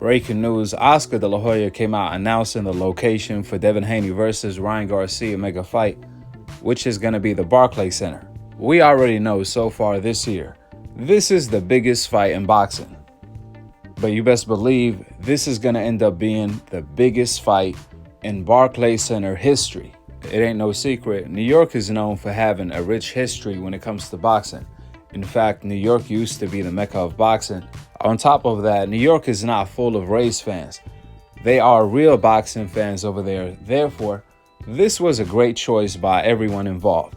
Breaking news, Oscar De La Hoya came out announcing the location for Devin Haney versus Ryan Garcia mega fight, which is going to be the Barclays Center. We already know so far this year, this is the biggest fight in boxing. But you best believe this is going to end up being the biggest fight in Barclays Center history. It ain't no secret, New York is known for having a rich history when it comes to boxing. In fact, New York used to be the mecca of boxing. On top of that, New York is not full of race fans. They are real boxing fans over there. Therefore, this was a great choice by everyone involved.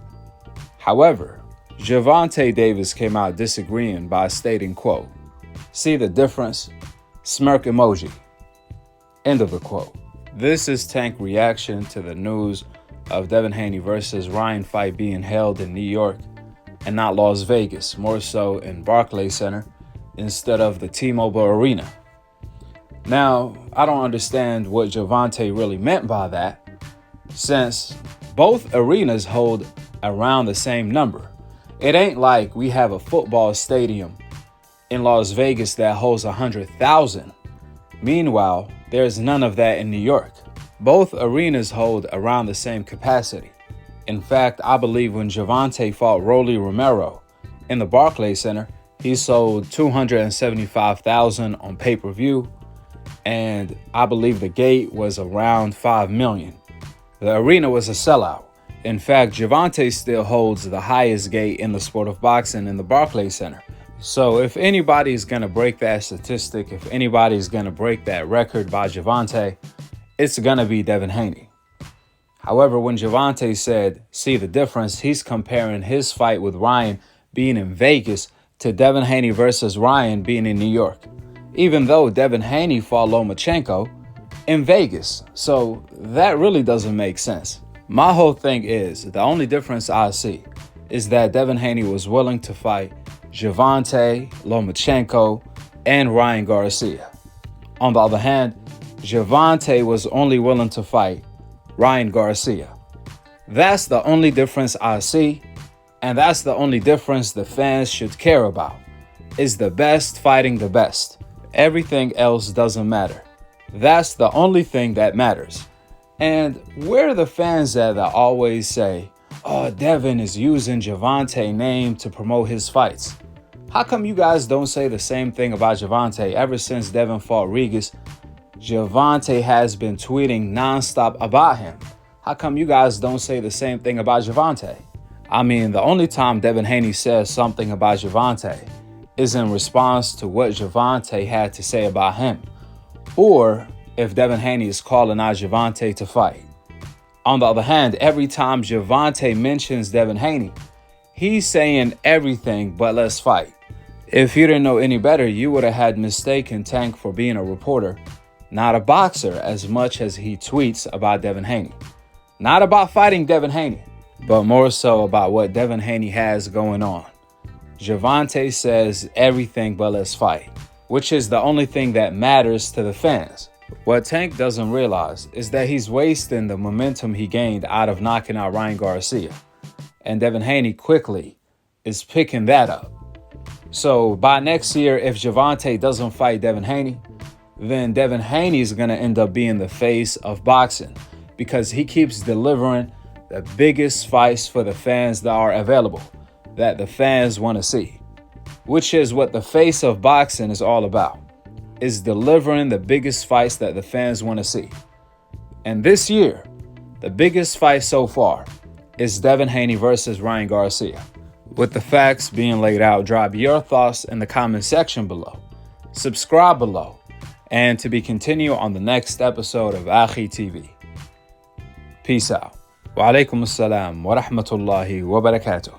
However, Gervonta Davis came out disagreeing by stating, quote, "See the difference? Smirk emoji." End of the quote. This is Tank reaction to the news of Devin Haney versus Ryan fight being held in New York and not Las Vegas, more so in Barclays Center instead of the T-Mobile Arena. Now, I don't understand what Gervonta really meant by that, since both arenas hold around the same number. It ain't like we have a football stadium in Las Vegas that holds 100,000. Meanwhile, there's none of that in New York. Both arenas hold around the same capacity. In fact, I believe when Gervonta fought Rolly Romero in the Barclays Center, he sold 275,000 on pay-per-view, and I believe the gate was around 5 million. The arena was a sellout. In fact, Gervonta still holds the highest gate in the sport of boxing in the Barclays Center. So if anybody's going to break that statistic, if anybody's going to break that record by Gervonta, it's going to be Devin Haney. However, when Gervonta said, "See the difference," he's comparing his fight with Ryan being in Vegas to Devin Haney versus Ryan being in New York, even though Devin Haney fought Lomachenko in Vegas. So that really doesn't make sense. My whole thing is, the only difference I see is that Devin Haney was willing to fight Gervonta, Lomachenko, and Ryan Garcia. On the other hand, Gervonta was only willing to fight Ryan Garcia. That's the only difference I see, and that's the only difference the fans should care about, is the best fighting the best. Everything else doesn't matter. That's the only thing that matters. And where are the fans that always say, "Oh, Devin is using Gervonta's name to promote his fights"? How come you guys don't say the same thing about Gervonta? Ever since Devin fought Regis, Gervonta has been tweeting nonstop about him. How come you guys don't say the same thing about Gervonta? I mean, the only time Devin Haney says something about Gervonta is in response to what Gervonta had to say about him, or if Devin Haney is calling out Gervonta to fight. On the other hand, every time Gervonta mentions Devin Haney, he's saying everything but let's fight. If you didn't know any better, you would have had mistaken Tank for being a reporter, not a boxer, as much as he tweets about Devin Haney. Not about fighting Devin Haney, but more so about what Devin Haney has going on. Gervonta says everything but let's fight, which is the only thing that matters to the fans. What Tank doesn't realize is that he's wasting the momentum he gained out of knocking out Ryan Garcia. And Devin Haney quickly is picking that up. So by next year, if Gervonta doesn't fight Devin Haney, then Devin Haney is going to end up being the face of boxing, because he keeps delivering the biggest fights for the fans that are available, that the fans want to see, which is what the face of boxing is all about, is delivering the biggest fights that the fans want to see. And this year, the biggest fight so far is Devin Haney versus Ryan Garcia. With the facts being laid out, drop your thoughts in the comment section below. Subscribe below, and to be continued on the next episode of Akhi TV. Peace out. Wa alaikum assalam wa rahmatullahi wa barakatuh.